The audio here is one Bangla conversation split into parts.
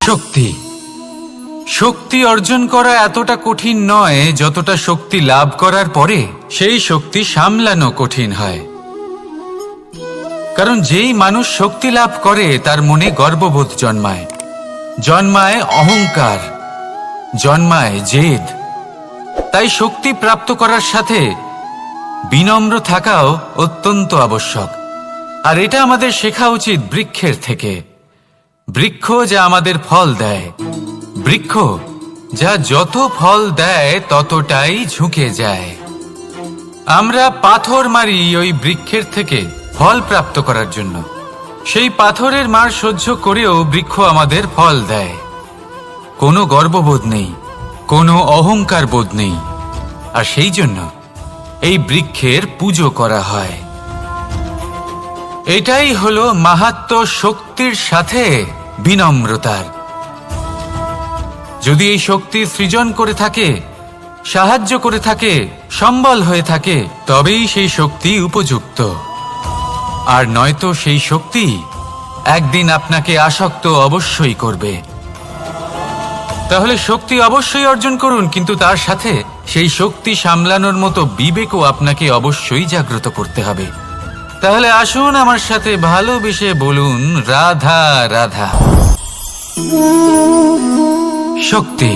শক্তি শক্তি অর্জন করা এতটা কঠিন নয় যতটা শক্তি লাভ করার পরে সেই শক্তি সামলানো কঠিন হয়। কারণ যেই মানুষ শক্তি লাভ করে তার মনে গর্ববোধ জন্মায়, জন্মায় অহংকার, জন্মায় জেদ। তাই শক্তি প্রাপ্ত করার সাথে বিনম্র থাকাও অত্যন্ত আবশ্যক। আর এটা আমাদের শেখা উচিত বৃক্ষের থেকে। বৃক্ষ যা আমাদের ফল দেয়, বৃক্ষ যা যত ফল দেয় ততটাই ঝুঁকে যায়। আমরা পাথর মারি ওই বৃক্ষের থেকে ফল প্রাপ্ত করার জন্য। সেই পাথরের মার সহ্য করেও বৃক্ষ আমাদের ফল দেয়। কোনো গর্ববোধ নেই, কোনো অহংকার বোধ নেই। আর সেই জন্য এই বৃক্ষের পুজো করা হয়। এটাই হলো মাহাত্ম্য শক্তির সাথে বিনম্রতার। যদি এই শক্তি সৃজন করে থাকে, সাহায্য করে থাকে, সম্বল হয়ে থাকে, তবেই সেই শক্তি উপযুক্ত। আর নয়তো সেই শক্তি একদিন আপনাকে আসক্ত অবশ্যই করবে। তাহলে শক্তি অবশ্যই অর্জন করুন, কিন্তু তার সাথে সেই শক্তি সামলানোর মতো বিবেকও আপনাকে অবশ্যই জাগ্রত করতে হবে। তাহলে আসুন আমার সাথে ভালোবেসে বলুন, রাধা রাধা। শক্তি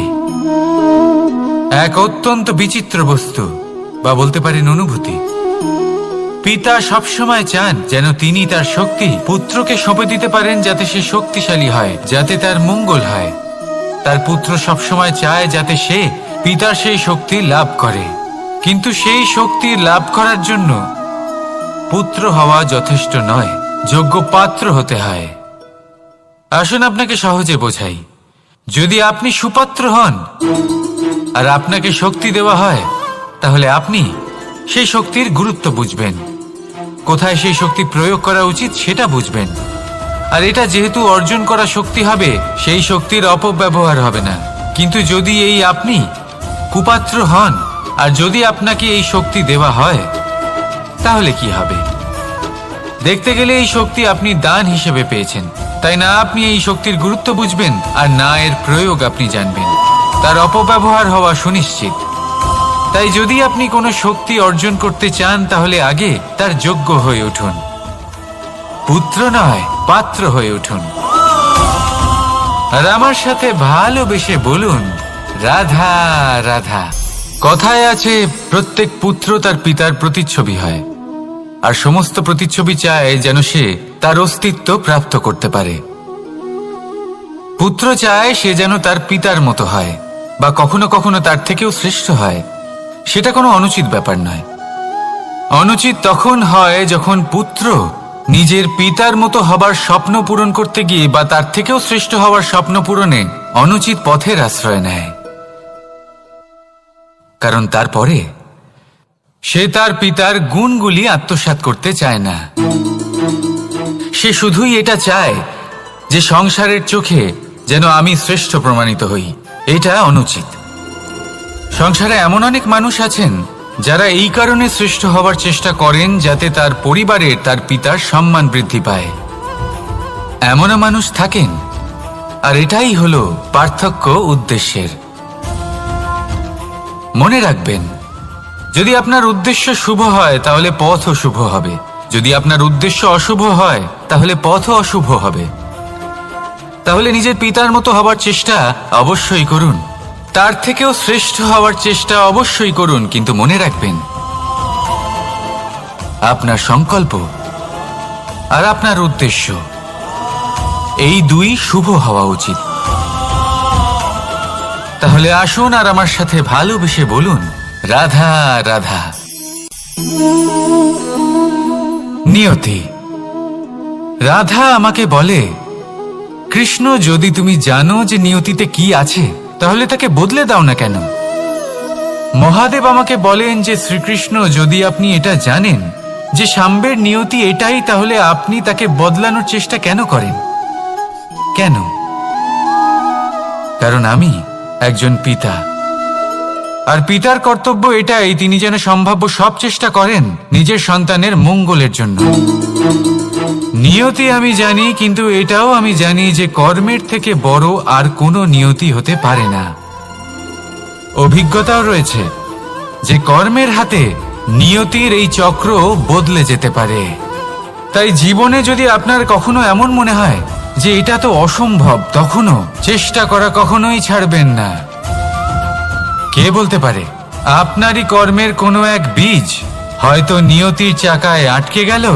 এক অত্যন্ত বিচিত্র বস্তু, বা বলতে পারেন অনুভূতি। পিতা সবসময় চান যেন তিনি তার শক্তি পুত্রকে সঁপে দিতে পারেন, যাতে সে শক্তিশালী হয়, যাতে তার মঙ্গল হয়। তার পুত্র সবসময় চায় যাতে সে পিতার সেই শক্তি লাভ করে। কিন্তু সেই শক্তি লাভ করার জন্য পুত্র হওয়া যথেষ্ট নয়, যোগ্য পাত্র হতে হয়। আসুন আপনাকে সহজে বোঝাই। যদি আপনি সুপাত্র হন আর আপনাকে শক্তি দেওয়া হয়, তাহলে আপনি সেই শক্তির গুরুত্ব বুঝবেন, কোথায় সেই শক্তি প্রয়োগ করা উচিত সেটা বুঝবেন। আর এটা যেহেতু অর্জন করা শক্তি হবে, সেই শক্তির অপব্যবহার হবে না। কিন্তু যদি এই আপনি কুপাত্র হন আর যদি আপনাকে এই শক্তি দেওয়া হয়, তাহলে কি হবে? দেখতে গেলে এই শক্তি আপনি দান হিসেবে পেয়েছেন, তাই না আপনি এই শক্তির গুরুত্ব বুঝবেন আর না এর প্রয়োগ আপনি জানবেন। তার অপব্যবহার হওয়া সুনিশ্চিত। তাই যদি আপনি কোনো শক্তি অর্জন করতে চান, তাহলে আগে তার যোগ্য হয়ে উঠুন। পুত্র নয়, পাত্র হয়ে উঠুন। আর আমার সাথে ভালোবেসে বলুন, রাধা রাধা। কথায় আছে, প্রত্যেক পুত্র তার পিতার প্রতিচ্ছবি হয়, আর সমস্ত প্রতিচ্ছবি চায় যেন সে তার অস্তিত্ব প্রাপ্ত করতে পারে। পুত্র চায় সে যেন তার পিতার মতো হয়, বা কখনো কখনো তার থেকেও শ্রেষ্ঠ হয়। সেটা কোনো অনুচিত ব্যাপার নয়। অনুচিত তখন হয় যখন পুত্র নিজের পিতার মতো হবার স্বপ্ন পূরণ করতে গিয়ে বা তার থেকেও শ্রেষ্ঠ হওয়ার স্বপ্ন পূরণে অনুচিত পথের আশ্রয় নেয়। কারণ তারপরে সে তার পিতার গুণগুলি আত্মসাৎ করতে চায় না। সে শুধুই এটা চায় যে সংসারের চোখে যেন আমি শ্রেষ্ঠ প্রমাণিত হই। এটা অনুচিত। সংসারে এমন অনেক মানুষ আছেন যারা এই কারণে শ্রেষ্ঠ হবার চেষ্টা করেন যাতে তার পরিবারের তার পিতার সম্মান বৃদ্ধি পায়। এমনও মানুষ থাকেন। আর এটাই হলো পার্থক্য উদ্দেশ্যের। মনে রাখবেন, যদি আপনার উদ্দেশ্য শুভ হয় তাহলে পথও শুভ হবে। যদি আপনার উদ্দেশ্য অশুভ হয় তাহলে পথও অশুভ হবে। তাহলে নিজের পিতার মতো হবার চেষ্টা অবশ্যই করুন, তার থেকেও শ্রেষ্ঠ হওয়ার চেষ্টা অবশ্যই করুন, কিন্তু মনে রাখবেন আপনার সংকল্প আর আপনার উদ্দেশ্য এই দুই শুভ হওয়া উচিত। তাহলে আসুন আর আমার সাথে ভালোবেসে বলুন, রাধা রাধা। নিয়তি। রাধা আমাকে বলে, কৃষ্ণ, যদি তুমি জানো যে নিয়তিতে কি আছে, তাহলে তাকে বদলে দাও না কেন? মহাদেব আমাকে বলেন যে, শ্রীকৃষ্ণ, যদি আপনি এটা জানেন যে সাম্বের নিয়তি এটাই, তাহলে আপনি তাকে বদলানোর চেষ্টা কেন করেন? কেন? কারণ আমি একজন পিতা, আর পিতার কর্তব্য এটাই, তিনি যেন সম্ভাব্য সব চেষ্টা করেন নিজের সন্তানের মঙ্গলের জন্য। নিয়তি আমি জানি, কিন্তু এটাও আমি জানি যে কর্মের থেকে বড় আর কোনো নিয়তি হতে পারে না। অভিজ্ঞতাও রয়েছে যে কর্মের হাতে নিয়তির এই চক্র বদলে যেতে পারে। তাই জীবনে যদি আপনার কখনো এমন মনে হয় যে এটা তো অসম্ভব, তখনও চেষ্টা করা কখনোই ছাড়বেন না। কে বলতে পারে আপনারই কর্মের কোনো এক বীজ হয়তো নিয়তির চাকায় আটকে গেল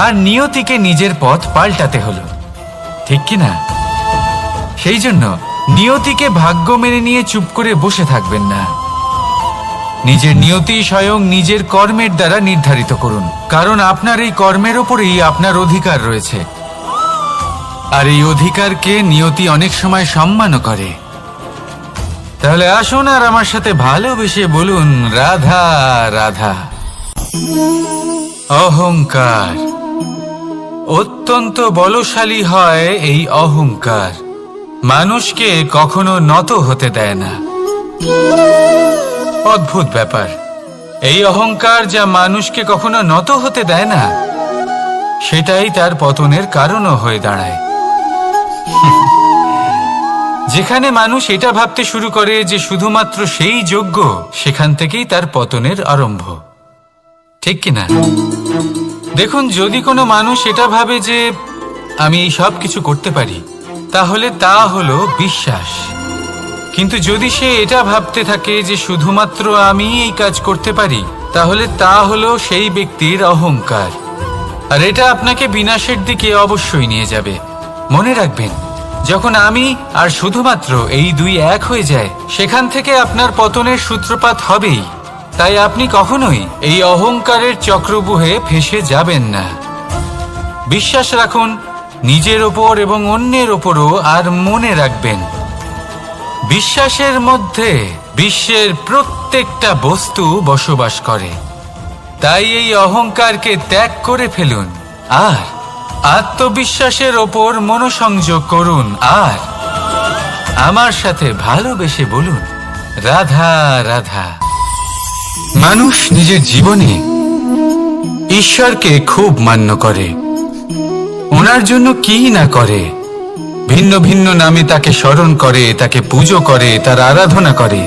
আর নিয়তিকে নিজের পথ পাল্টাতে হলো, ঠিক কি না? সেই জন্য নিয়তিকে ভাগ্য মেনে নিয়ে চুপ করে বসে থাকবেন না। নিজের নিয়তি স্বয়ং নিজের কর্মের দ্বারা নির্ধারিত করুন, কারণ আপনার এই কর্মের ওপরেই আপনার অধিকার রয়েছে। আর এই অধিকারকে নিয়তি অনেক সময় সম্মানও করে। তাহলে আসুন আর আমার সাথে ভালোবেসে বলুন, রাধা রাধা। অহংকার অত্যন্ত বলশালী হয়। এই অহংকার মানুষকে কখনো নত হতে দেয় না। অদ্ভুত ব্যাপার, এই অহংকার যা মানুষকে কখনো নত হতে দেয় না, সেটাই তার পতনের কারণও হয়ে দাঁড়ায়। যেখানে মানুষ এটা ভাবতে শুরু করে যে শুধুমাত্র সেই যোগ্য, সেখান থেকেই তার পতনের আরম্ভ, ঠিক কিনা? দেখুন, যদি কোনো মানুষ এটা ভাবে যে আমি এই সব কিছু করতে পারি, তাহলে তা হলো বিশ্বাস। কিন্তু যদি সে এটা ভাবতে থাকে যে শুধুমাত্র আমি এই কাজ করতে পারি, তাহলে তা হলো সেই ব্যক্তির অহংকার। আর এটা আপনাকে বিনাশের দিকে অবশ্যই নিয়ে যাবে। মনে রাখবেন, যখন আমি আর শুধুমাত্র এই দুই এক হয়ে যায়, সেখান থেকে আপনার পতনের সূত্রপাত হবেই। তাই আপনি কখনোই এই অহংকারের চক্রব্যূহে ফেঁসে যাবেন না। বিশ্বাস রাখুন নিজের ওপর এবং অন্যের ওপরও। আর মনে রাখবেন, বিশ্বাসের মধ্যে বিশ্বের প্রত্যেকটা বস্তু বসবাস করে। তাই এই অহংকারকে ত্যাগ করে ফেলুন আর আত্মবিশ্বাসের ওপর মনোসংযোগ করুন। আর আমার সাথে ভালোবেসে বলুন, রাধা রাধা। মানুষ নিজের জীবনে ঈশ্বরকে খুব মান্য করে, ওনার জন্য কি না করে। ভিন্ন ভিন্ন নামে তাকে স্মরণ করে, তাকে পুজো করে, তার আরাধনা করে।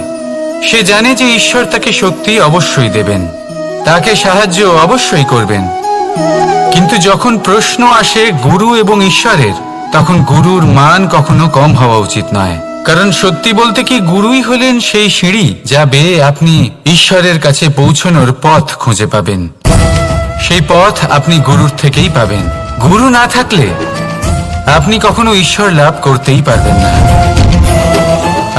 সে জানে যে ঈশ্বর তাকে শক্তি অবশ্যই দেবেন, তাকে সাহায্য অবশ্যই করবেন। কিন্তু যখন প্রশ্ন আসে গুরু এবং ঈশ্বরের, তখন গুরুর মান কখনো কম হওয়া উচিত নয়। কারণ সত্যি বলতে কি, গুরুই হলেন সেই সিঁড়ি যা বেয়ে আপনি ঈশ্বরের কাছে পৌঁছানোর পথ খুঁজে পাবেন। সেই পথ আপনি গুরুর থেকেই পাবেন। গুরু না থাকলে আপনি কখনো ঈশ্বর লাভ করতেই পারবেন না।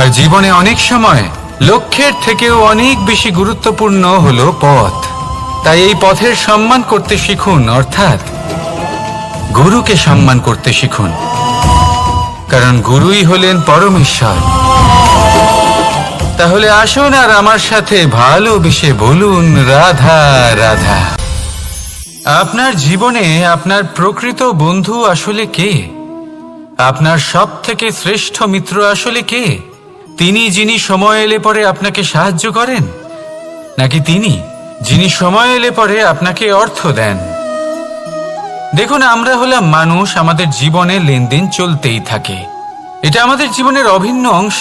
আর জীবনে অনেক সময় লক্ষ্যের থেকেও অনেক বেশি গুরুত্বপূর্ণ হলো পথ। তাই এই পথের সম্মান করতে শিখুন, অর্থাৎ গুরুকে সম্মান করতে শিখুন, কারণ গুরুই হলেন পরমেশ্বর। তাহলে আসুন আর আমার সাথে ভালোবেসে বলুন, রাধা রাধা। আপনার জীবনে আপনার প্রকৃত বন্ধু আসলে কে? আপনার সব থেকে শ্রেষ্ঠ মিত্র আসলে কে? তিনি যিনি সময় এলে পরে আপনাকে সাহায্য করেন, নাকি তিনি যিনি সময় এলে পরে আপনাকে অর্থ দেন? দেখুন, আমরা হলাম মানুষ, আমাদের জীবনে লেনদেন চলতেই থাকে। এটা আমাদের জীবনের অভিন্ন অংশ।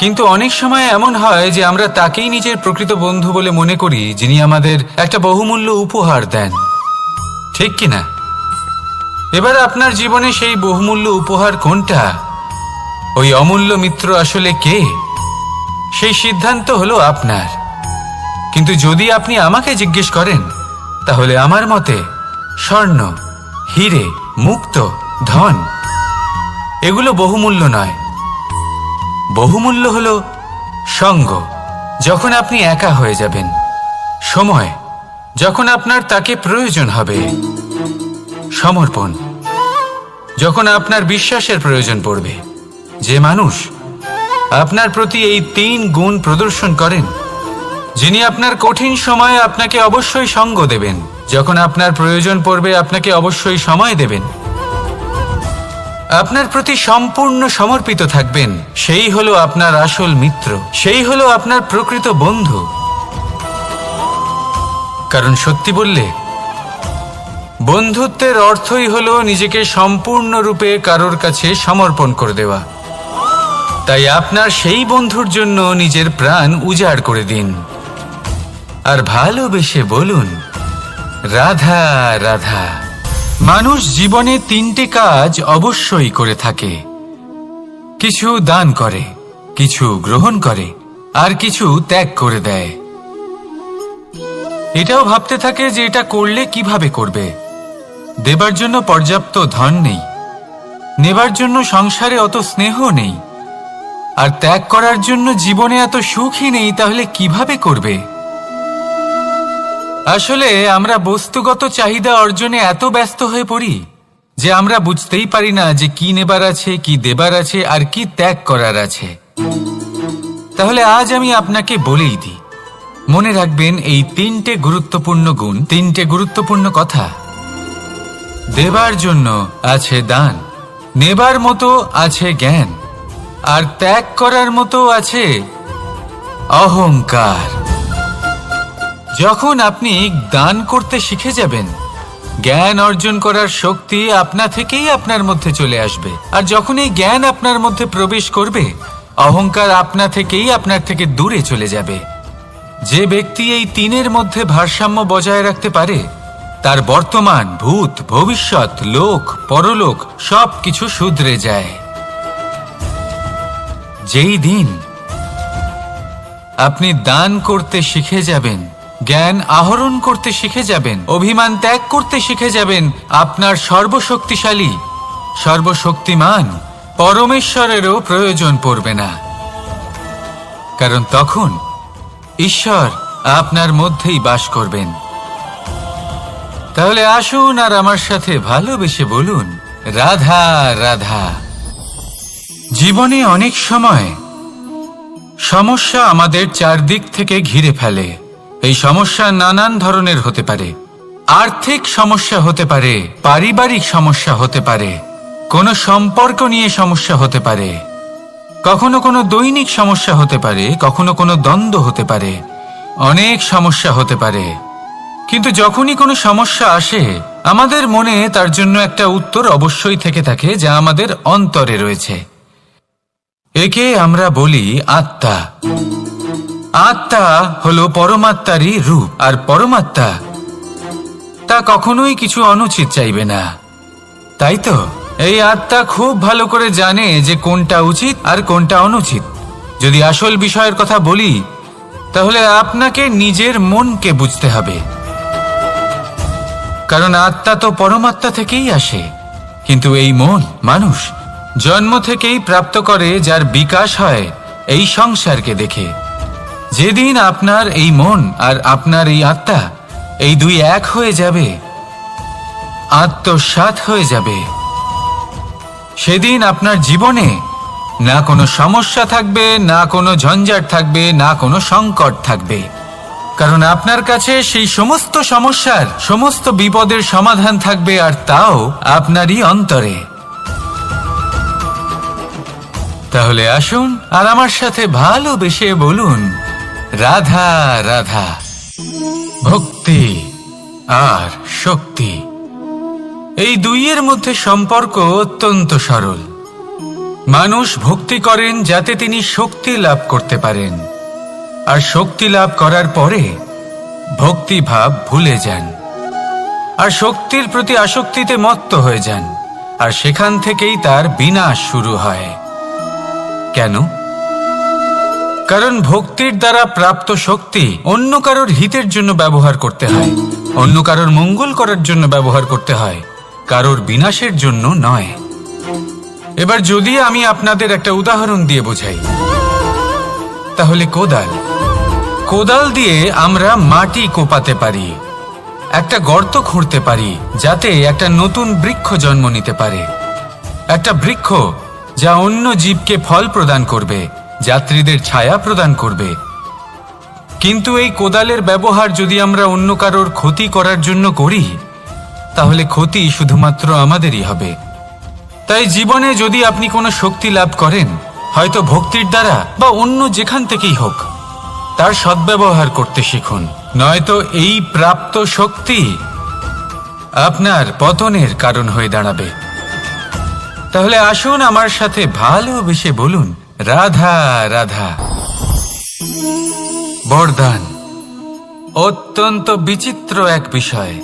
কিন্তু অনেক সময় এমন হয় যে আমরা তাকেই নিজের প্রকৃত বন্ধু বলে মনে করি, যিনি আমাদের একটা বহুমূল্য উপহার দেন, ঠিক কিনা? এবার আপনার জীবনে সেই বহুমূল্য উপহার কোনটা, ওই অমূল্য মিত্র আসলে কে, সেই সিদ্ধান্ত হলো আপনার। কিন্তু যদি আপনি আমাকে জিজ্ঞেস করেন, তাহলে আমার মতে স্বর্ণ, হিরে, মুক্ত, ধন এগুলো বহুমূল্য নয়। বহুমূল্য হলো সঙ্গ, যখন আপনি একা হয়ে যাবেন, সময়, যখন আপনার তাকে প্রয়োজন হবে, সমর্পণ, যখন আপনার বিশ্বাসের প্রয়োজন পড়বে। যে মানুষ আপনার প্রতি এই 3 গুণ প্রদর্শন করেন, যিনি আপনার কঠিন সময়ে আপনাকে অবশ্যই সঙ্গ দেবেন, যখন আপনার প্রয়োজন পড়বে আপনাকে অবশ্যই সময় দেবেন, আপনার প্রতি সম্পূর্ণ সমর্পিত থাকবেন, সেই হলো আপনার আসল মিত্র, সেই হলো আপনার প্রকৃত বন্ধু। কারণ সত্যি বললে, বন্ধুত্বের অর্থই হলো নিজেকে সম্পূর্ণরূপে কারোর কাছে সমর্পণ করে দেওয়া। তাই আপনার সেই বন্ধুর জন্য নিজের প্রাণ উজাড় করে দিন আর ভালোবেসে বলুন, রাধা রাধা। মানুষ জীবনে 3টে কাজ অবশ্যই করে থাকে, কিছু দান করে, কিছু গ্রহণ করে, আর কিছু ত্যাগ করে দেয়। এটাও ভাবতে থাকে যে এটা করলে কিভাবে করবে। দেবার জন্য পর্যাপ্ত ধন নেই, নেবার জন্য সংসারে অত স্নেহ নেই, আর ত্যাগ করার জন্য জীবনে এত সুখই নেই, তাহলে কিভাবে করবে? আসলে আমরা বস্তুগত চাহিদা অর্জনে এত ব্যস্ত হয়ে পড়ি যে আমরা বুঝতেই পারি না যে কি নেবার আছে, কি দেবার আছে, আর কি ত্যাগ করার আছে। তাহলে আজ আমি আপনাকে বলেই দিই, মনে রাখবেন এই 3টে গুরুত্বপূর্ণ গুণ, 3টে গুরুত্বপূর্ণ কথা। দেবার জন্য আছে দান, নেবার মতো আছে জ্ঞান, আর ত্যাগ করার মতো আছে অহংকার। যখন আপনি দান করতে শিখে যাবেন, জ্ঞান অর্জন করার শক্তি আপনা থেকেই আপনার মধ্যে চলে আসবে। আর যখন এই জ্ঞান আপনার মধ্যে প্রবেশ করবে, অহংকার আপনা থেকেই আপনার থেকে দূরে চলে যাবে। যে ব্যক্তি এই 3-এর মধ্যে ভারসাম্য বজায় রাখতে পারে, তার বর্তমান, ভূত, ভবিষ্যৎ, লোক, পরলোক সবকিছু শুধরে যায়। যেই দিন আপনি দান করতে শিখে যাবেন, জ্ঞান আহরণ করতে শিখে যাবেন, অভিমান ত্যাগ করতে শিখে যাবেন, আপনার সর্বশক্তিশালী, সর্বশক্তিমান পরমেশ্বরেরও প্রয়োজন পড়বে না। কারণ তখন ঈশ্বর আপনার মধ্যেই বাস করবেন। তাহলে আসুন আর আমার সাথে ভালোবেসে বলুন, রাধা রাধা। জীবনে অনেক সময় সমস্যা আমাদের চারদিক থেকে ঘিরে ফেলে। এই সমস্যা নানান ধরনের হতে পারে। আর্থিক সমস্যা হতে পারে, পারিবারিক সমস্যা হতে পারে, কোনো সম্পর্ক নিয়ে সমস্যা হতে পারে, কখনো কোনো দৈনিক সমস্যা হতে পারে, কখনো কোনো দ্বন্দ্ব হতে পারে, অনেক সমস্যা হতে পারে। কিন্তু যখনই কোনো সমস্যা আসে, আমাদের মনে তার জন্য একটা উত্তর অবশ্যই থেকে থাকে, যা আমাদের অন্তরে রয়েছে। একে আমরা বলি আত্মা। আত্মা হলো পরমাত্মারই রূপ, আর পরমাত্মা তা কখনোই কিছু অনুচিত চাইবে না। তাই তো এই আত্মা খুব ভালো করে জানে যে কোনটা উচিত আর কোনটা অনুচিত। যদি আসল বিষয়ের কথা বলি, তাহলে আপনাকে নিজের মনকে বুঝতে হবে। কারণ আত্মা তো পরমাত্মা থেকেই আসে। কিন্তু এই মন মানুষ জন্ম থেকেই প্রাপ্ত করে, যার বিকাশ হয় এই সংসারকে দেখে। যেদিন আপনার এই মন আর আপনার এই আত্মা, এই দুই এক হয়ে যাবে, আত্মসাৎ হয়ে যাবে, সেদিন আপনার জীবনে না কোনো সমস্যা থাকবে, না কোনো ঝঞ্ঝাট থাকবে, না কোনো সংকট থাকবে। কারণ আপনার কাছে সেই সমস্ত সমস্যার, সমস্ত বিপদের সমাধান থাকবে, আর তাও আপনারই অন্তরে। তাহলে আসুন আর আমার সাথে ভালোবেসে বলুন, রাধা রাধা। ভক্তি আর শক্তি, এই দুইয়ের মধ্যে সম্পর্ক অত্যন্ত সরল। মানুষ ভক্তি করেন যাতে তিনি শক্তি লাভ করতে পারেন, আর শক্তি লাভ করার পরে ভক্তিভাব ভুলে যান, আর শক্তির প্রতি আসক্তিতে মত্ত হয়ে যান, আর সেখান থেকেই তার বিনাশ শুরু হয়। কেন? কারণ ভক্তির দ্বারা প্রাপ্ত শক্তি অন্য কারোর হিতের জন্য ব্যবহার করতে হয়, অন্য কারোর মঙ্গল করার জন্য ব্যবহার করতে হয়, কারোর বিনাশের জন্য নয়। এবার যদি আমি আপনাদের একটা উদাহরণ দিয়ে বোঝাই, তাহলে কোদাল দিয়ে আমরা মাটি কোপাতে পারি, একটা গর্ত খুঁড়তে পারি, যাতে একটা নতুন বৃক্ষ জন্ম নিতে পারে। একটা বৃক্ষ যা অন্য জীবকে ফল প্রদান করবে, যাত্রীদের ছায়া প্রদান করবে। কিন্তু এই কোদালের ব্যবহার যদি আমরা অন্য কারোর ক্ষতি করার জন্য করি, তাহলে ক্ষতি শুধুমাত্র আমাদেরই হবে। তাই জীবনে যদি আপনি কোনো শক্তি লাভ করেন, হয়তো ভক্তির দ্বারা বা অন্য যেখান থেকেই হোক, তার সদ্ব্যবহার করতে শিখুন। নয়তো এই প্রাপ্ত শক্তি আপনার পতনের কারণ হয়ে দাঁড়াবে। তাহলে আসুন আমার সাথে ভালোবেসে বলুন, রাধা রাধা। বরদান অত্যন্ত বিচিত্র এক বিষয়,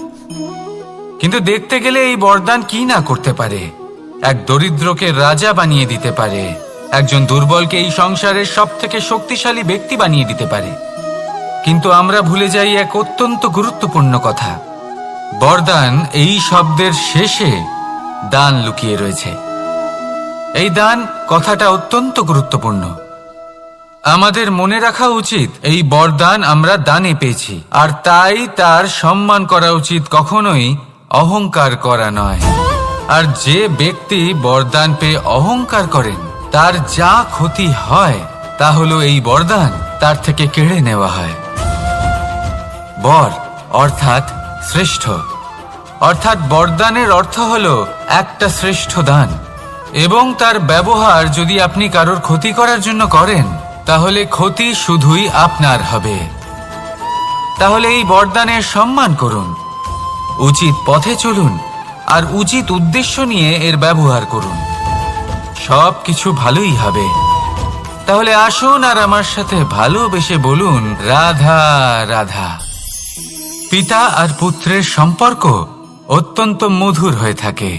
কিন্তু দেখতে গেলে এই বরদান কি না করতে পারে। এক দরিদ্রকে রাজা বানিয়ে দিতে পারে, একজন দুর্বলকে এই সংসারের সব থেকে শক্তিশালী ব্যক্তি বানিয়ে দিতে পারে। কিন্তু আমরা ভুলে যাই এক অত্যন্ত গুরুত্বপূর্ণ কথা। বরদান এই শব্দের শেষে দান লুকিয়ে রয়েছে। এই দান কথাটা অত্যন্ত গুরুত্বপূর্ণ। আমাদের মনে রাখা উচিত এই বরদান আমরা দানে পেয়েছি, আর তাই তার সম্মান করা উচিত, কখনোই অহংকার করা নয়। আর যে ব্যক্তি বরদান পেয়ে অহংকার করেন তার যা ক্ষতি হয় তা হলো এই বরদান তার থেকে কেড়ে নেওয়া হয়। বর অর্থাৎ শ্রেষ্ঠ, অর্থাৎ বরদানের অর্থ হলো একটা শ্রেষ্ঠ দান, এবং তার ব্যবহার যদি আপনি কারোর ক্ষতি করার জন্য করেন তাহলে ক্ষতি শুধুই আপনার হবে। তাহলে এই বরদানের সম্মান করুন, উচিত পথে চলুন, আর উচিত উদ্দেশ্য নিয়ে এর ব্যবহার করুন, সব কিছু ভালোই হবে। তাহলে আসুন আর আমার সাথে ভালোবেসে বলুন, রাধা রাধা। পিতা আর পুত্রের সম্পর্ক অত্যন্ত মধুর হয়ে থাকে।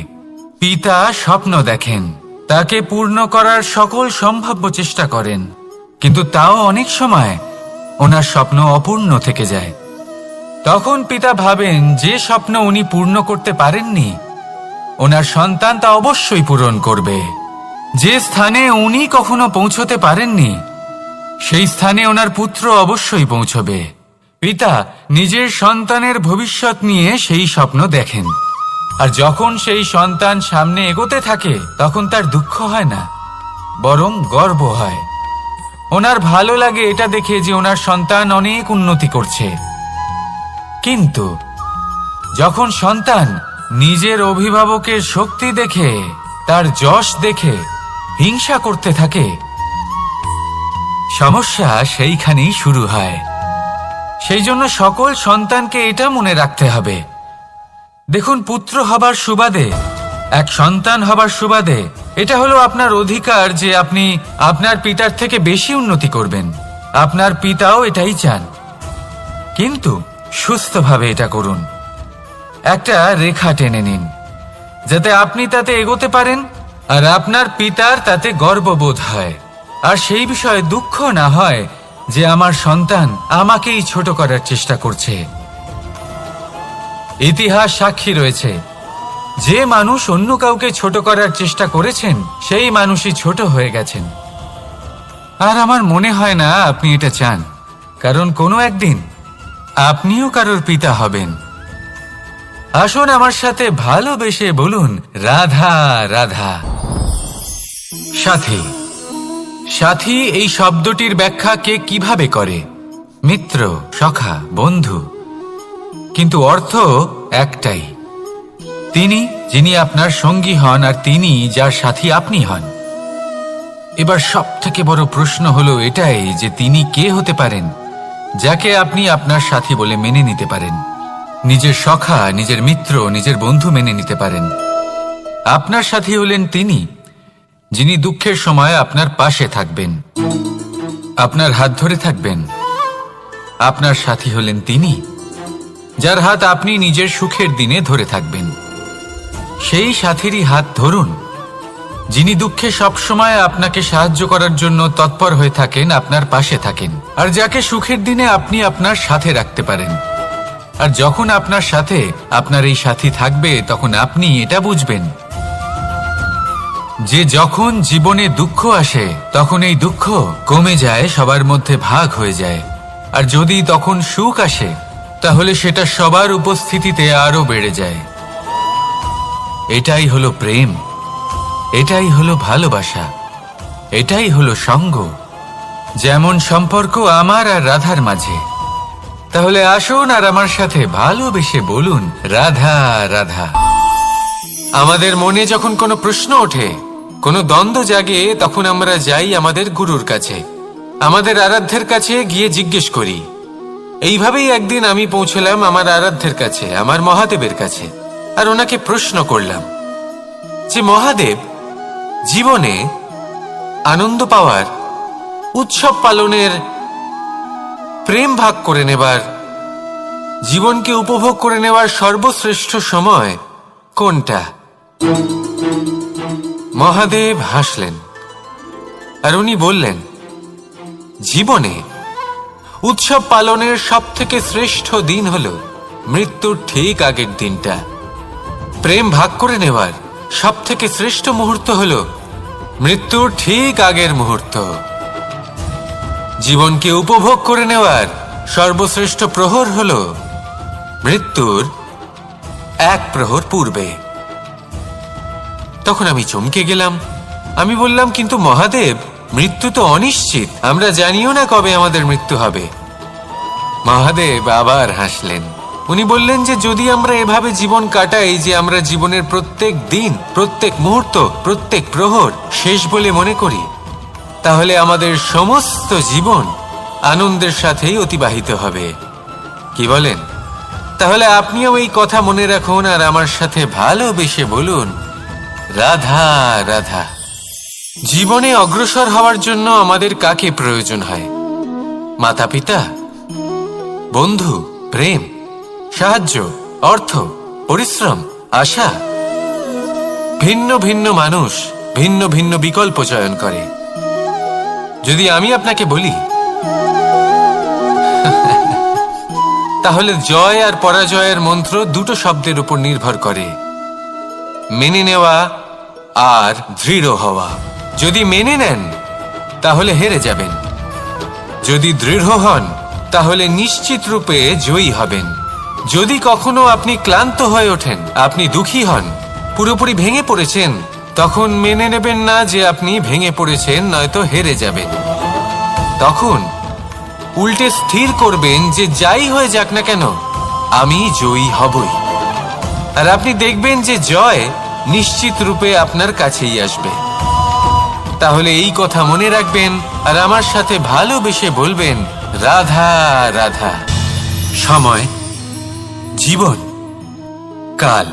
পিতা স্বপ্ন দেখেন, তাকে পূর্ণ করার সকল সম্ভাব্য চেষ্টা করেন, কিন্তু তাও অনেক সময় ওনার স্বপ্ন অপূর্ণ থেকে যায়। তখন পিতা ভাবেন যে স্বপ্ন উনি পূর্ণ করতে পারেননি ওনার সন্তান তা অবশ্যই পূরণ করবে। যে স্থানে উনি কখনো পৌঁছতে পারেননি সেই স্থানে ওনার পুত্র অবশ্যই পৌঁছবে। পিতা নিজের সন্তানের ভবিষ্যৎ নিয়ে সেই স্বপ্ন দেখেন, আর যখন সেই সন্তান সামনে এগোতে থাকে তখন তার দুঃখ হয় না, বরং গর্ব হয়। ওনার ভালো লাগে এটা দেখে যে ওনার সন্তান অনেক উন্নতি করছে। কিন্তু যখন সন্তান নিজের অভিভাবকের শক্তি দেখে, তার যশ দেখে হিংসা করতে থাকে, সমস্যা সেইখানেই শুরু হয়। সেই জন্য সকল সন্তানকে এটা মনে রাখতে হবে, দেখুন, পুত্র হবার সুবাদে, এক সন্তান হবার সুবাদে এটা হলো আপনার অধিকার যে আপনি আপনার পিতার থেকে বেশি উন্নতি করবেন। আপনার পিতাও এটাই চান, কিন্তু সুস্থভাবে এটা করুন। একটা রেখা টেনে নিন যাতে আপনি তাতে এগোতে পারেন আর আপনার পিতার তাতে গর্ববোধ হয়, আর সেই বিষয়ে দুঃখ না হয় যে আমার সন্তান আমাকেই ছোট করার চেষ্টা করছে। ইতিহাস সাক্ষী রয়েছে, যে মানুষ অন্য কাউকে ছোট করার চেষ্টা করেছেন সেই মানুষই ছোট হয়ে গেছেন। আর আমার মনে হয় না আপনি এটা চান, কারণ কোনো একদিন আপনিও কারোর পিতা হবেন। আসুন আমার সাথে ভালোবেসে বলুন, রাধা রাধা। সাথী। সাথী এই শব্দটির ব্যাখ্যা কে কিভাবে করে? মিত্র, সখা, বন্ধু, কিন্তু অর্থ একটাই। তিনি যিনি আপনার সঙ্গী হন আর তিনি যার সাথী আপনি হন। এবার সব থেকে বড় প্রশ্ন হলো এটাই যে তিনি কে হতে পারেন যাকে আপনি আপনার সাথী বলে মেনে নিতে পারেন, নিজের সখা, নিজের মিত্র, নিজের বন্ধু মেনে নিতে পারেন। আপনার সাথী হলেন তিনি যিনি দুঃখের সময় আপনার পাশে থাকবেন, আপনার হাত ধরে থাকবেন। আপনার সাথী হলেন তিনি যার হাত আপনি নিজের সুখের দিনে ধরে থাকবেন। সেই সাথীরই হাত ধরুন যিনি দুঃখে সবসময় আপনাকে সাহায্য করার জন্য তৎপর হয়ে থাকেন, আপনার পাশে থাকেন, আর যাকে সুখের দিনে আপনি আপনার সাথে রাখতে পারেন। আর যখন আপনার সাথে আপনার এই সাথী থাকবে তখন আপনি এটা বুঝবেন যে যখন জীবনে দুঃখ আসে তখন এই দুঃখ কমে যায়, সবার মধ্যে ভাগ হয়ে যায়। আর যদি তখন সুখ আসে তাহলে সেটা সবার উপস্থিতিতে আরো বেড়ে যায়। এটাই হলো প্রেম, এটাই হলো ভালোবাসা, এটাই হলো সঙ্গ, যেমন সম্পর্ক আমার আর রাধার মাঝে। তাহলে আসুন আর আমার সাথে ভালোবেসে বলুন, রাধা রাধা। আমাদের মনে যখন কোনো প্রশ্ন ওঠে, কোনো দ্বন্দ্ব জাগে, তখন আমরা যাই আমাদের গুরুর কাছে, আমাদের আরাধ্যের কাছে গিয়ে জিজ্ঞেস করি। এইভাবেই একদিন আমি পৌঁছলাম আমার আরাধ্যের কাছে, আমার মহাদেবের কাছে। আর ওনাকে প্রশ্ন করলাম যে মহাদেব, জীবনে আনন্দ পাওয়ার, উৎসব পালনের, প্রেম ভাগ করে নেবার, জীবনকে উপভোগ করে নেওয়ার সর্বশ্রেষ্ঠ সময় কোনটা? মহাদেব হাসলেন আর উনি বললেন, জীবনে উৎসব পালনের সবথেকে শ্রেষ্ঠ দিন হল মৃত্যুর ঠিক আগের দিনটা। প্রেম ভাগ করে নেওয়ার সবথেকে শ্রেষ্ঠ মুহূর্ত হল মৃত্যুর ঠিক আগের মুহূর্ত। জীবনকে উপভোগ করে নেওয়ার সর্বশ্রেষ্ঠ প্রহর হল মৃত্যুর এক প্রহর পূর্বে। তখন আমি চমকে গেলাম। আমি বললাম, কিন্তু মহাদেব, মৃত্যু তো অনিশ্চিত, আমরা জানিও না কবে আমাদের মৃত্যু হবে। মহাদেব আবার হাসলেন। উনি বললেন যে যদি আমরা এভাবে জীবন কাটাই যে আমরা জীবনের প্রত্যেক দিন, প্রত্যেক মুহূর্ত, প্রত্যেক প্রহর শেষ বলে মনে করি, তাহলে আমাদের সমস্ত জীবন আনন্দের সাথেই অতিবাহিত হবে। কি বলেন? তাহলে আপনিও এই কথা মনে রাখুন আর আমার সাথে ভালোবেসে বলুন, রাধা রাধা। জীবনে অগ্রসর হওয়ার জন্য আমাদের কাকে প্রয়োজন হয়? মাতা পিতা, বন্ধু, প্রেম, সাহায্য, অর্থ, পরিশ্রম, আশা। ভিন্ন ভিন্ন মানুষ ভিন্ন ভিন্ন বিকল্প চয়ন করে। যদি আমি আপনাকে বলি, তাহলে জয় আর পরাজয়ের মন্ত্র দুটো শব্দের উপর নির্ভর করে, মেনে নেওয়া আর দৃঢ় হওয়া। যদি মেনে নেন তাহলে হেরে যাবেন, যদি দৃঢ় হন তাহলে নিশ্চিত রূপে জয়ী হবেন। যদি কখনো আপনি ক্লান্ত হয়ে ওঠেন, আপনি দুঃখী হন, পুরোপুরি ভেঙে পড়েছেন, তখন মেনে নেবেন না যে আপনি ভেঙে পড়েছেন, নয়তো হেরে যাবেন। তখন উল্টে স্থির করবেন যে যাই হয়ে যাক না কেন, আমি জয়ী হবই। আর আপনি দেখবেন যে জয় নিশ্চিত রূপে আপনার কাছেই আসবে। তাহলে এই কথা মনে রাখবেন আর আমার সাথে ভালোবেসে বলবেন, রাধা রাধা। সময়, জীবন, কাল।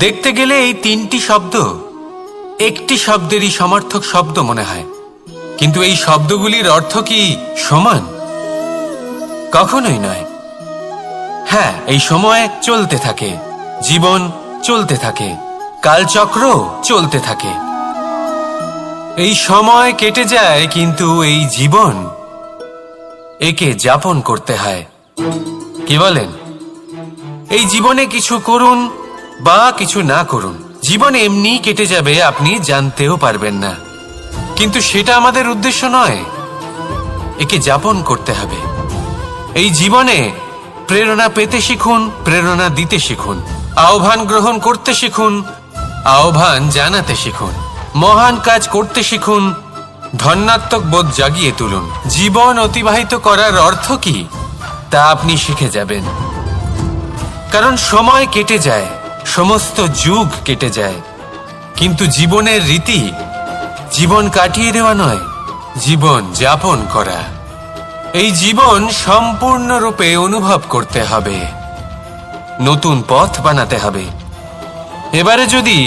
দেখতে গেলে এই তিনটি শব্দ একটি শব্দেরই সমার্থক শব্দ মনে হয়, কিন্তু এই শব্দগুলির অর্থ কি সমান? কখনোই নয়। হ্যাঁ, এই সময় চলতে থাকে, জীবন চলতে থাকে, কালচক্র চলতে থাকে। এই সময় কেটে যায়, কিন্তু এই জীবন, একে যাপন করতে হয়। কি বলেন? এই জীবনে কিছু করুন বা কিছু না করুন, জীবন এমনি কেটে যাবে, আপনি জানতেও পারবেন না। কিন্তু সেটা আমাদের উদ্দেশ্য নয়, একে যাপন করতে হবে। এই জীবনে প্রেরণা পেতে শিখুন, প্রেরণা দিতে শিখুন, আহ্বান গ্রহণ করতে শিখুন, আহ্বান জানাতে শিখুন, মহান কাজ করতে শিখুন, ধন্যাত্মক বোধ জাগিয়ে তুলুন। জীবন অতিবাহিত করার অর্থ কি তা আপনি শিখে যাবেন। কারণ সময় কেটে যায়, সমস্ত যুগ কেটে যায়, কিন্তু জীবনের রীতি জীবন কাটিয়ে দেওয়া নয়, জীবন যাপন করা। এই জীবন সম্পূর্ণরূপে অনুভব করতে হবে, নতুন পথ বানাতে হবে। এবারে যদি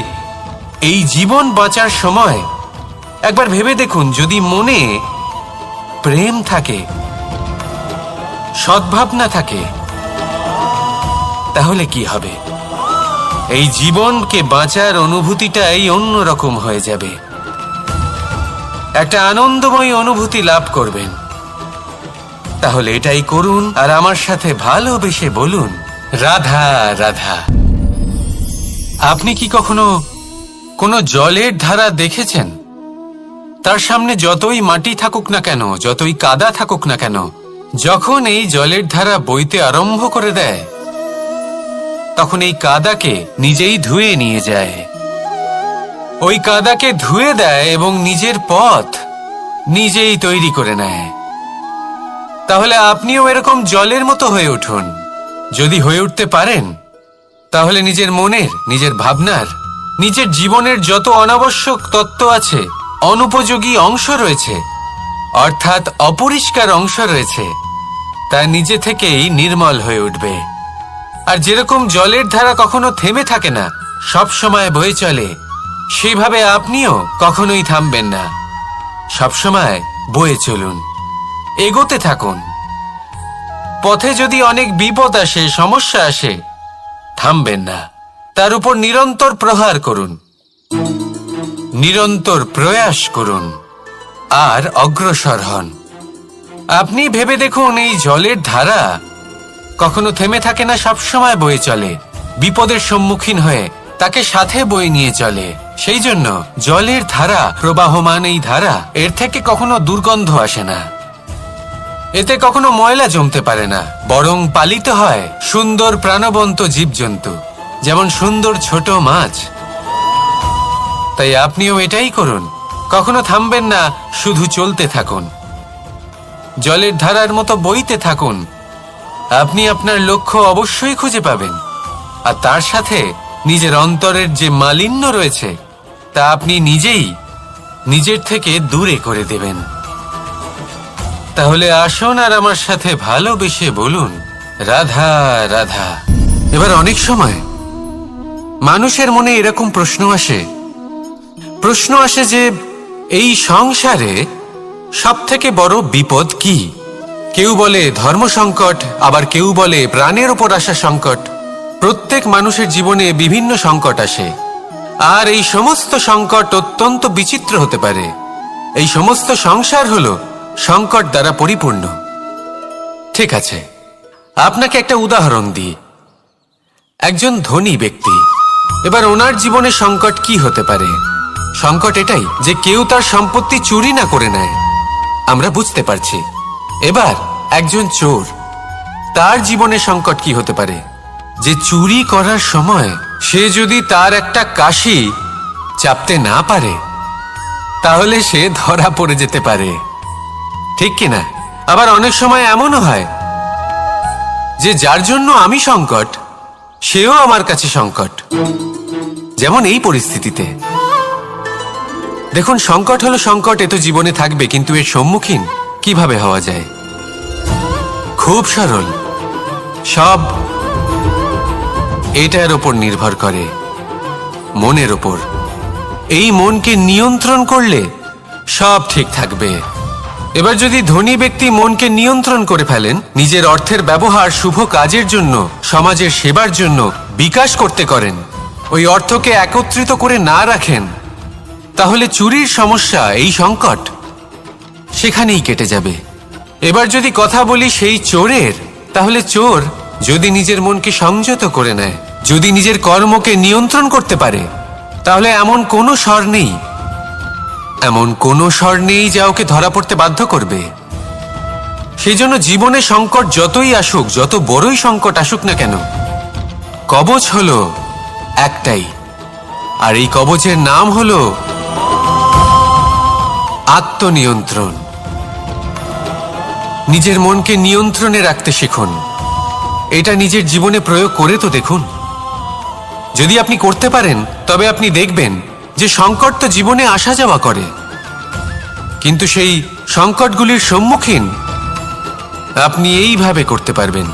এই জীবন বাঁচার সময় একবার ভেবে দেখুন, যদি মনে প্রেম থাকে, সদ্ভাবনা থাকে, তাহলে কি হবে? এই জীবনকে বাঁচার অনুভূতিটাই অন্যরকম হয়ে যাবে, একটা আনন্দময় অনুভূতি লাভ করবেন। তাহলে এটাই করুন আর আমার সাথে ভালোবেসে বলুন, রাধা রাধা। আপনি কি কখনো কোনো জলের ধারা দেখেছেন? তার সামনে যতই মাটি থাকুক না কেন, যতই কাদা থাকুক না কেন, যখন এই জলের ধারা বইতে আরম্ভ করে দেয়, তখন এই কাদাকে নিজেই ধুয়ে নিয়ে যায়। ওই কাদাকে ধুয়ে দেয় এবং নিজের পথ নিজেই তৈরি করে নেয়। তাহলে আপনিও এরকম জলের মতো হয়ে উঠুন। যদি হয়ে উঠতে পারেন, তাহলে নিজের মনের, নিজের ভাবনার, নিজের জীবনের যত অনাবশ্যক তত্ত্ব আছে, অনুপযোগী অংশ রয়েছে, অর্থাৎ অপরিষ্কার অংশ রয়েছে, তা নিজে থেকেই নির্মল হয়ে উঠবে। আর যেরকম জলের ধারা কখনো থেমে থাকে না, সব সময় বয়ে চলে, সেইভাবে আপনিও কখনোই থামবেন না। সবসময় বয়ে চলুন, এগোতে থাকুন। পথে যদি অনেক বিপদ আসে, সমস্যা আসে, থামবেন না, তার উপর নিরন্তর প্রহার করুন, নিরন্তর প্রয়াস করুন আর অগ্রসর হন। আপনি ভেবে দেখুন, এই জলের ধারা কখনো থেমে থাকে না, সবসময় বয়ে চলে, বিপদের সম্মুখীন হয়ে তাকে সাথে বয়ে নিয়ে চলে। সেই জন্য জলের ধারা, প্রবাহমান এই ধারা, এর থেকে কখনো দুর্গন্ধ আসে না, এতে কখনো ময়লা জমতে পারে না, বরং পালিত হয় সুন্দর প্রাণবন্ত জীবজন্তু, যেমন সুন্দর ছোট মাছ। তাই আপনিও এটাই করুন, কখনো থামবেন না, শুধু চলতে থাকুন, জলের ধারার মতো বইতে থাকুন। আপনি আপনার লক্ষ্য অবশ্যই খুঁজে পাবেন, আর তার সাথে নিজের অন্তরের যে মালিন্য রয়েছে তা আপনি নিজেই নিজের থেকে দূরে করে দেবেন। তাহলে আসুন আর আমার সাথে ভালোবেসে বলুন, রাধা রাধা। এবার অনেক সময় মানুষের মনে এরকম প্রশ্ন আসে যে এই সংসারে সব থেকে বড় বিপদ কি? কেউ বলে ধর্ম সংকট, আবার কেউ বলে প্রাণের উপর আসা সংকট। প্রত্যেক মানুষের জীবনে বিভিন্ন সংকট আসে, আর এই সমস্ত সংকট অত্যন্ত বিচিত্র হতে পারে। এই সমস্ত সংসার হলো সংকট দ্বারা পরিপূর্ণ। ঠিক আছে, আপনাকে একটা উদাহরণ দিই। একজন ধনী ব্যক্তি, এবার ওনার জীবনে সংকট কি হতে পারে? সংকট এটাই যে কেউ তার সম্পত্তি চুরি না করে নেয়, আমরা বুঝতে পারছি। এবার একজন চোর, তার জীবনে সংকট কি হতে পারে? যে চুরি করার সময় সে যদি তার একটা কাশি চাপতে না পারে, তাহলে সে ধরা পড়ে যেতে পারে, ঠিক কিনা? আবার অনেক সময় এমনও হয় যে যার জন্য আমি সংকট, সেও আমার কাছে সংকট। যেমন এই পরিস্থিতিতে দেখুন, সংকট হলো সংকট, এ তো জীবনে থাকবে, কিন্তু এর সম্মুখীন কিভাবে হওয়া যায়? খুব সরল, সব এটার ওপর নির্ভর করে, মনের ওপর। এই মনকে নিয়ন্ত্রণ করলে সব ঠিক থাকবে। এবার যদি ধনী ব্যক্তি মনকে নিয়ন্ত্রণ করে ফেলেন, নিজের অর্থের ব্যবহার শুভ কাজের জন্য, সমাজের সেবার জন্য বিকাশ করতে করেন, ওই অর্থকে একত্রিত করে না রাখেন, তাহলে চুরির সমস্যা, এই সংকট সেখানেই কেটে যাবে। এবার যদি কথা বলি সেই চোরের, তাহলে চোর যদি নিজের মনকে সংযত করে নেয়, যদি নিজের কর্মকে নিয়ন্ত্রণ করতে পারে, তাহলে এমন কোনো স্বর নেই যা ওকে ধরা পড়তে বাধ্য করবে। সেই জন্য জীবনে সংকট যতই আসুক, যত বড়ই সংকট আসুক না কেন, কবচ হলো একটাই, আর এই কবচের নাম হলো আত্মনিয়ন্ত্রণ। নিজের মনকে নিয়ন্ত্রণে রাখতে শিখুন। এটা নিজের জীবনে প্রয়োগ করে তো দেখুন। যদি আপনি করতে পারেন, তবে আপনি দেখবেন যে সংকট তো জীবনে আসা যাওয়া করে, কিন্তু সেই সংকটগুলির সম্মুখীন আপনি এইভাবে করতে পারবেন।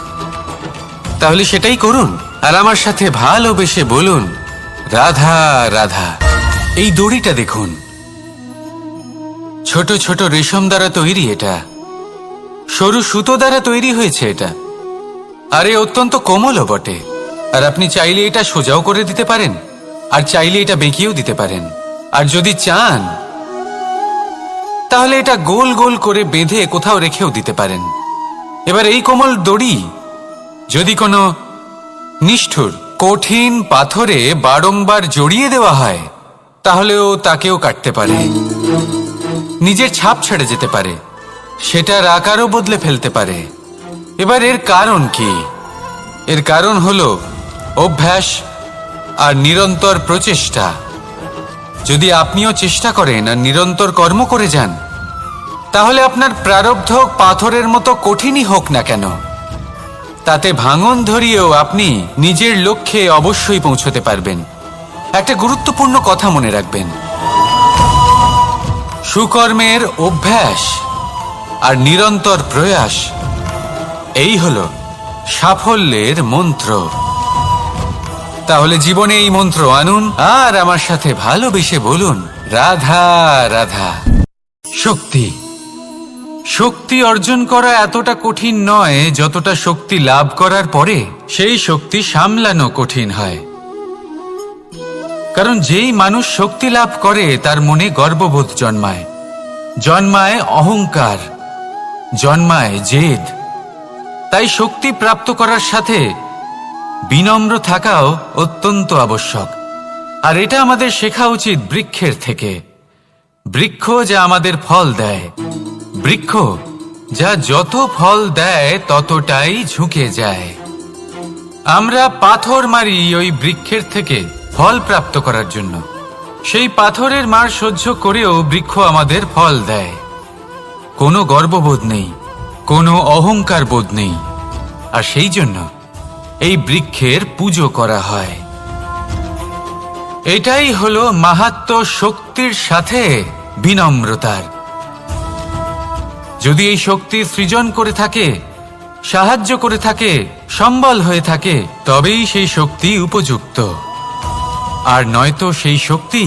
তাহলে সেটাই করুন, আর আমার সাথে ভালোবেসে বলুন, রাধা রাধা। এই দড়িটা দেখুন, ছোট ছোট রেশম দ্বারা তৈরি, এটা সরু সুতো দ্বারা তৈরি হয়েছে এটা, আর এ অত্যন্ত কোমলও বটে। আর আপনি চাইলে এটা সোজাও করে দিতে পারেন, আর চাইলে এটা বেঁকিয়েও দিতে পারেন, আর যদি চান তাহলে এটা গোল গোল করে বেঁধে কোথাও রেখেও দিতে পারেন। এবার এই কোমল দড়ি যদি কোনো নিষ্ঠুর কঠিন পাথরে বারংবার জড়িয়ে দেওয়া হয়, তাহলেও তাকেও কাটতে পারে, নিজের ছাপ ছেড়ে যেতে পারে, সেটার আকারও বদলে ফেলতে পারে। এবার এর কারণ কি? এর কারণ হলো অভ্যাস আর নিরন্তর প্রচেষ্টা। যদি আপনিও চেষ্টা করেন আর নিরন্তর কর্ম করে যান, তাহলে আপনার প্রারব্ধ পাথরের মতো কঠিনই হোক না কেন, তাতে ভাঙন ধরিয়েও আপনি নিজের লক্ষ্যে অবশ্যই পৌঁছতে পারবেন। একটা গুরুত্বপূর্ণ কথা মনে রাখবেন, সুকর্মের অভ্যাস আর নিরন্তর প্রয়াস, এই হলো সাফল্যের মন্ত্র। তাহলে জীবনে এই মন্ত্র আনুন আর আমার সাথে ভালোবেসে বলুন, রাধা রাধা। শক্তি শক্তি অর্জন করা এতটা কঠিন নয় যতটা শক্তি লাভ করার পরে সেই শক্তি সামলানো কঠিন হয়। কারণ যেই মানুষ শক্তি লাভ করে তার মনে গর্ববোধ জন্মায়, জন্মায় অহংকার, জন্মায় জেদ। তাই শক্তি প্রাপ্ত করার সাথে বিনম্র থাকাও অত্যন্ত আবশ্যক। আর এটা আমাদের শেখা উচিত বৃক্ষের থেকে। বৃক্ষ যা আমাদের ফল দেয়, বৃক্ষ যা যত ফল দেয় ততটাই ঝুঁকে যায়। আমরা পাথর মারি ওই বৃক্ষের থেকে ফল প্রাপ্ত করার জন্য। সেই পাথরের মার সহ্য করেও বৃক্ষ আমাদের ফল দেয়। কোনো গর্ববোধ নেই, কোনো অহংকার বোধ নেই। আর সেই জন্য এই বৃক্ষের পুজো করা হয়। এটাই হলো মাহাত্ম্য শক্তির সাথে বিনম্রতার। যদি এই শক্তি সৃজন করে থাকে, সাহায্য করে থাকে, সম্বল হয়ে থাকে, তবেই সেই শক্তি উপযুক্ত। আর নয়তো সেই শক্তি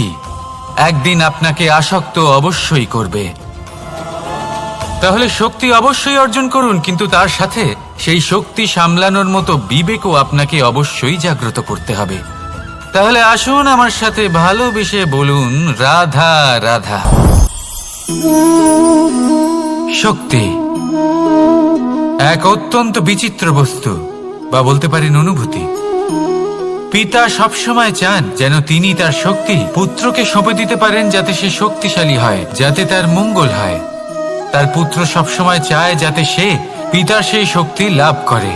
একদিন আপনাকে আসক্ত অবশ্যই করবে। তাহলে শক্তি অবশ্যই অর্জন করুন, কিন্তু তার সাথে সেই শক্তি সামলানোর মতো বিবেকও আপনাকে অবশ্যই জাগ্রত করতে হবে। তাহলে আসুন আমার সাথে ভালোবেসে বলুন, রাধা রাধা। শক্তি এক অত্যন্ত বিচিত্র বস্তু, বা বলতে পারেন অনুভূতি। পিতা সবসময় চান যেন তিনি তার শক্তি পুত্রকে সঁপে দিতে পারেন, যাতে সে শক্তিশালী হয়, যাতে তার মঙ্গল হয়। তার পুত্র সবসময় চায় যাতে সে পিতার সেই শক্তি লাভ করে।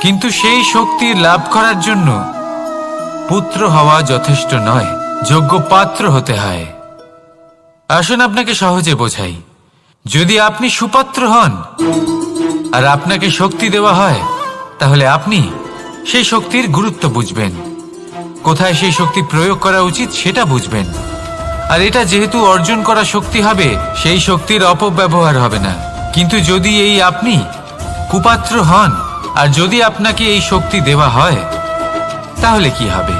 কিন্তু সেই শক্তি লাভ করার জন্য পুত্র হওয়া যথেষ্ট নয়, যোগ্য পাত্র হতে হয়। আসুন আপনাকে সহজে বোঝাই। যদি আপনি সুপাত্র হন আর আপনাকে শক্তি দেওয়া হয়, তাহলে আপনি সেই শক্তির গুরুত্ব বুঝবেন, কোথায় সেই শক্তি প্রয়োগ করা উচিত সেটা বুঝবেন। আর এটা যেহেতু অর্জন করা শক্তি হবে, সেই শক্তির অপব্যবহার হবে না। কিন্তু যদি এই আপনি কুপাত্র হন আর যদি আপনাকে এই শক্তি দেওয়া হয়, তাহলে কি হবে?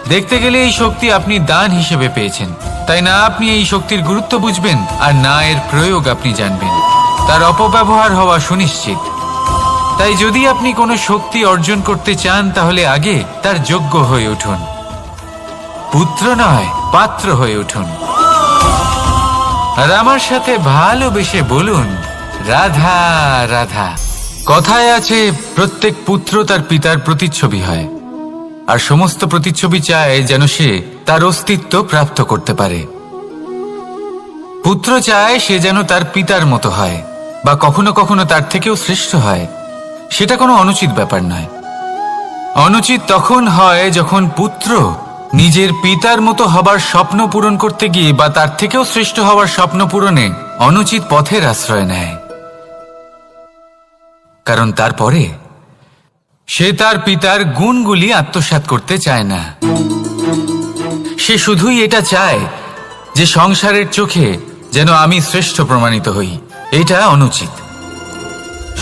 দেখতে গেলে এই শক্তি আপনি দান হিসেবে পেয়েছেন, তাই না আপনি এই শক্তির গুরুত্ব বুঝবেন আর না এর প্রয়োগ আপনি জানবেন। তার অপব্যবহার হওয়া সুনিশ্চিত। তাই যদি আপনি কোনো শক্তি অর্জন করতে চান, তাহলে আগে তার যোগ্য হয়ে উঠুন। পুত্র নয়, পাত্র হয়ে উঠুন। আর আমার সাথে ভালোবেসে বলুন, রাধা রাধা। কথায় আছে, প্রত্যেক পুত্র তার পিতার প্রতিচ্ছবি হয়, আর সমস্ত প্রতিচ্ছবি চায় যেন সে তার অস্তিত্ব প্রাপ্ত করতে পারে। পুত্র চায় সে যেন তার পিতার মতো হয়, বা কখনো কখনো তার থেকেও শ্রেষ্ঠ হয়। সেটা কোনো অনুচিত ব্যাপার নয়। অনুচিত তখন হয় যখন পুত্র নিজের পিতার মতো হবার স্বপ্ন পূরণ করতে গিয়ে বা তার থেকেও শ্রেষ্ঠ হওয়ার স্বপ্ন পূরণে অনুচিত পথের আশ্রয় নেয়। কারণ তারপরে সে তার পিতার গুণগুলি আত্মসাৎ করতে চায় না। সে শুধুই এটা চায় যে সংসারের চোখে যেন আমি শ্রেষ্ঠ প্রমাণিত হই। এটা অনুচিত।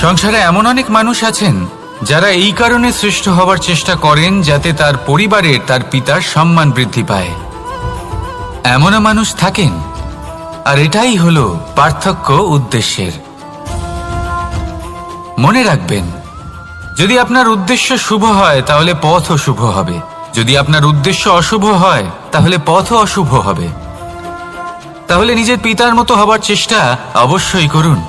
সংসারে এমন অনেক মানুষ আছেন যারা এই কারণে শ্রেষ্ঠ হওয়ার চেষ্টা করেন যাতে তার পরিবারের তার পিতার সম্মান বৃদ্ধি পায়। এমনও মানুষ থাকেন। আর এটাই হলো পার্থক্য উদ্দেশ্যের। মনে রাখবেন, যদি আপনার উদ্দেশ্য শুভ হয় তাহলে পথও শুভ হবে, যদি আপনার উদ্দেশ্য অশুভ হয় তাহলে পথও অশুভ হবে। তাহলে নিজের পিতার মতো হবার চেষ্টা অবশ্যই করুন,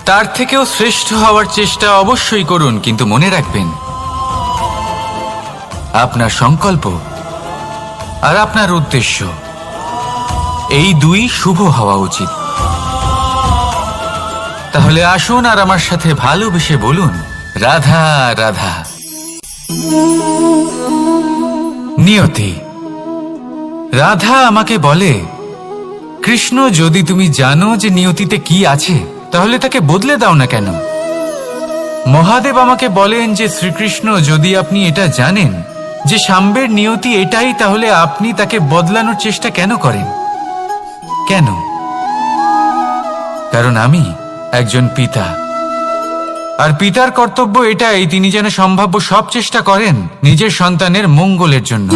তার থেকেও শ্রেষ্ঠ হওয়ার চেষ্টা অবশ্যই করুন, কিন্তু মনে রাখবেন আপনার সংকল্প আর আপনার উদ্দেশ্য এই দুই শুভ হওয়া উচিত। তাহলে আসুন আর আমার সাথে ভালোবেসে বলুন, রাধা রাধা। নিয়তি। রাধা আমাকে বলে, কৃষ্ণ, যদি তুমি জানো যে নিয়তিতে কি আছে, তাহলে তাকে বদলে দাও না কেন? মহাদেব আমাকে বলেন যে শ্রীকৃষ্ণ, যদি আপনি এটা জানেন যে সাম্বের নিয়তি এটাই, তাহলে আপনি তাকে বদলানোর চেষ্টা কেন করেন? কেন? কারণ আমি একজন পিতা, আর পিতার কর্তব্য এটাই, তিনি যেন সম্ভাব্য সব চেষ্টা করেন নিজের সন্তানের মঙ্গলের জন্য।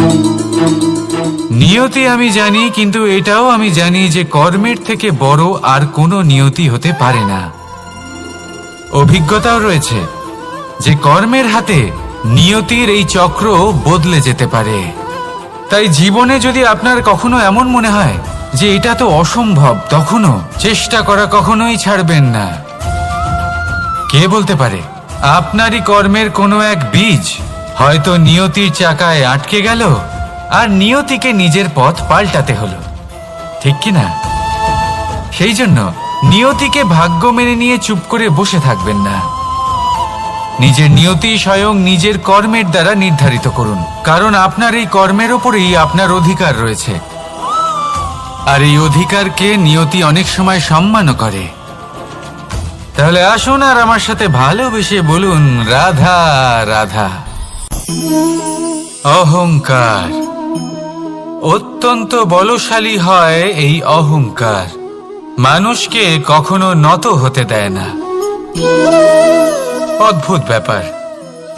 নিয়তি আমি জানি, কিন্তু এটাও আমি জানি যে কর্মের থেকে বড় আর কোনো নিয়তি হতে পারে না। অভিজ্ঞতাও রয়েছে যে কর্মের হাতে নিয়তির এই চক্র বদলে যেতে পারে। তাই জীবনে যদি আপনার কখনো এমন মনে হয় যে এটা তো অসম্ভব, তখনও চেষ্টা করা কখনোই ছাড়বেন না। কে বলতে পারে আপনারই কর্মের কোনো এক বীজ হয়তো নিয়তির চাকায় আটকে গেল আর নিয়তিকে নিজের পথ পাল্টাতে হলো, ঠিক কি না? সেই জন্য নিয়তিকে ভাগ্য মেনে নিয়ে চুপ করে বসে থাকবেন না। নিজের নিয়তি স্বয়ং নিজের কর্মের দ্বারা নির্ধারিত করুন, কারণ আপনার এই কর্মের ওপরেই আপনার অধিকার রয়েছে। আর এই অধিকারকে নিয়তি অনেক সময় সম্মানও করে। তাহলে আসুন আর আমার সাথে ভালোবেসে বলুন, রাধা রাধা। অহংকার অত্যন্ত বলশালী হয়। এই অহংকার মানুষকে কখনো নত হতে দেয় না। অদ্ভুত ব্যাপার,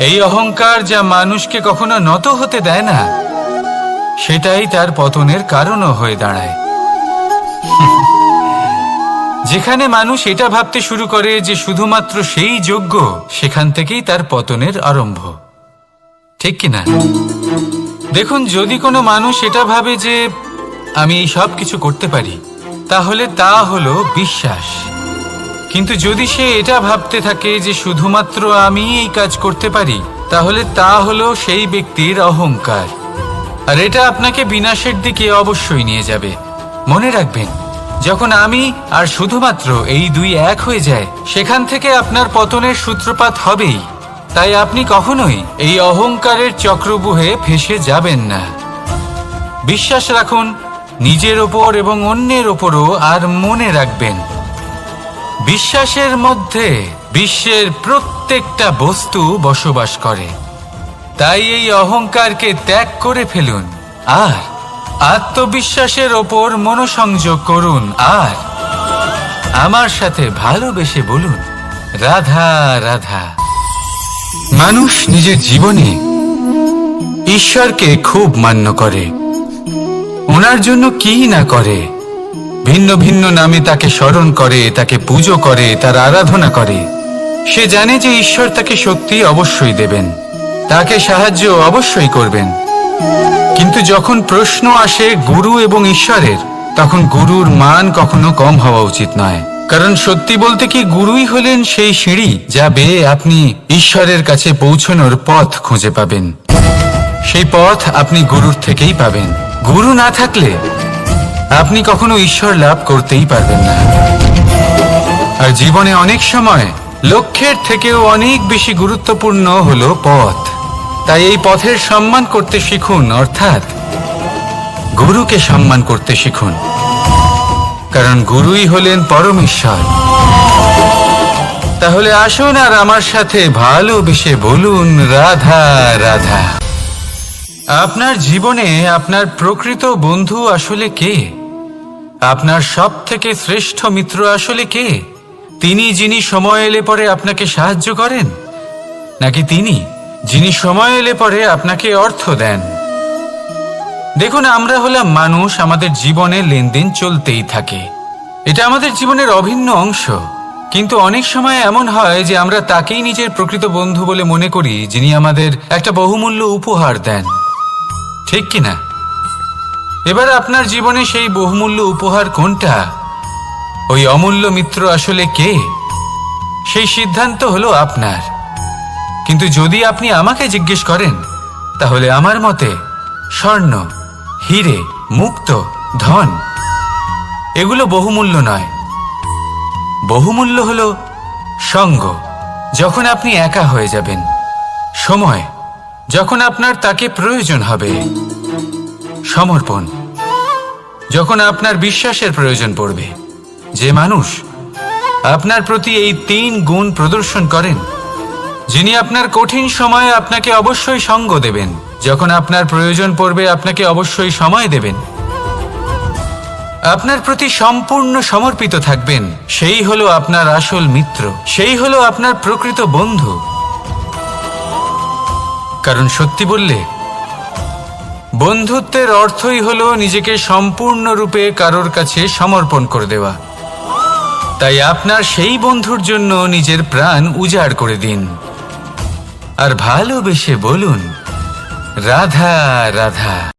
এই অহংকার যা মানুষকে কখনো নত হতে দেয় না, সেটাই তার পতনের কারণও হয়ে দাঁড়ায়। যেখানে মানুষ এটা ভাবতে শুরু করে যে শুধুমাত্র সেই যোগ্য, সেখান থেকেই তার পতনের আরম্ভ, ঠিক কিনা? দেখুন, যদি কোনো মানুষ এটা ভাবে যে আমি এই সব কিছু করতে পারি, তাহলে তা হলো বিশ্বাস। কিন্তু যদি সে এটা ভাবতে থাকে যে শুধুমাত্র আমি এই কাজ করতে পারি, তাহলে তা হলো সেই ব্যক্তির অহংকার। আর এটা আপনাকে বিনাশের দিকে অবশ্যই নিয়ে যাবে। মনে রাখবেন, যখন আমি আর শুধুমাত্র এই দুই এক হয়ে যায়, সেখান থেকে আপনার পতনের সূত্রপাত হবেই। তাই আপনি কখনোই এই অহংকারের চক্রব্যূহে ফেঁসে যাবেন না। বিশ্বাস রাখুন নিজের ওপর এবং অন্যের ওপরও। আর মনে রাখবেন, বিশ্বাসের মধ্যে বিশ্বের প্রত্যেকটা বস্তু বসবাস করে। তাই এই অহংকারকে ত্যাগ করে ফেলুন আর আত্মবিশ্বাসের ওপর মনোসংযোগ করুন। আর আমার সাথে ভালোবেসে বলুন, রাধা রাধা। মানুষ নিজের জীবনে ঈশ্বরকে খুব মান্য করে, ওনার জন্য কি না করে। ভিন্ন ভিন্ন নামে তাকে স্মরণ করে, তাকে পুজো করে, তার আরাধনা করে। সে জানে যে ঈশ্বর তাকে শক্তি অবশ্যই দেবেন, তাকে সাহায্য অবশ্যই করবেন। কিন্তু যখন প্রশ্ন আসে গুরু এবং ঈশ্বরের, তখন গুরুর মান কখনো কম হওয়া উচিত নয়। কারণ সত্যি বলতে কি, গুরুই হলেন সেই সিঁড়ি যা বেয়ে আপনি ঈশ্বরের কাছে পৌঁছানোর পথ খুঁজে পাবেন। সেই পথ আপনি গুরুর থেকেই পাবেন। গুরু না থাকলে আপনি কখনো ঈশ্বর লাভ করতেই পারবেন না। আর জীবনে অনেক সময় লক্ষ্যের থেকেও অনেক বেশি গুরুত্বপূর্ণ হলো পথ। তাই এই পথের সম্মান করতে শিখুন, অর্থাৎ গুরুকে সম্মান করতে শিখুন, কারণ গুরুই হলেন পরমেশ্বর। তাহলে আসুন আর আমার সাথে ভালোবেসে বলুন, রাধা রাধা। আপনার জীবনে আপনার প্রকৃত বন্ধু আসলে কে? আপনার সব থেকে শ্রেষ্ঠ মিত্র আসলে কে? তিনি যিনি সময় এলে পরে আপনাকে সাহায্য করেন, নাকি তিনি যিনি সময় এলে পরে আপনাকে অর্থ দেন? দেখুন, আমরা হলাম মানুষ, আমাদের জীবনে লেনদেন চলতেই থাকে। এটা আমাদের জীবনের অভিন্ন অংশ। কিন্তু অনেক সময় এমন হয় যে আমরা তাকেই নিজের প্রকৃত বন্ধু বলে মনে করি, যিনি আমাদের একটা বহুমূল্য উপহার দেন, ঠিক কিনা? এবার আপনার জীবনে সেই বহুমূল্য উপহার কোনটা, ওই অমূল্য মিত্র আসলে কে, সেই সিদ্ধান্ত হলো আপনার। কিন্তু যদি আপনি আমাকে জিজ্ঞেস করেন, তাহলে আমার মতে স্বর্ণ, হিরে, মুক্ত, ধন এগুলো বহুমূল্য নয়। বহুমূল্য হলো সঙ্গ, যখন আপনি একা হয়ে যাবেন, সময়, যখন আপনার তাকে প্রয়োজন হবে, সমর্পণ, যখন আপনার বিশ্বাসের প্রয়োজন পড়বে। যে মানুষ আপনার প্রতি এই 3 গুণ প্রদর্শন করেন, যিনি আপনার কঠিন সময়ে আপনাকে অবশ্যই সঙ্গ দেবেন, যখন আপনার প্রয়োজন পড়বে আপনাকে অবশ্যই সময় দেবেন, আপনার প্রতি সম্পূর্ণ সমর্পিত থাকবেন, সেই হলো আপনার আসল মিত্র, সেই হলো আপনার প্রকৃত বন্ধু। কারণ সত্যি বললে বন্ধুত্বের অর্থই হলো নিজেকে সম্পূর্ণরূপে কারোর কাছে সমর্পণ করে দেওয়া। তাই আপনার সেই বন্ধুর জন্য নিজের প্রাণ উজাড় করে দিন আর ভালোবেসে বলুন, রাধা রাধা।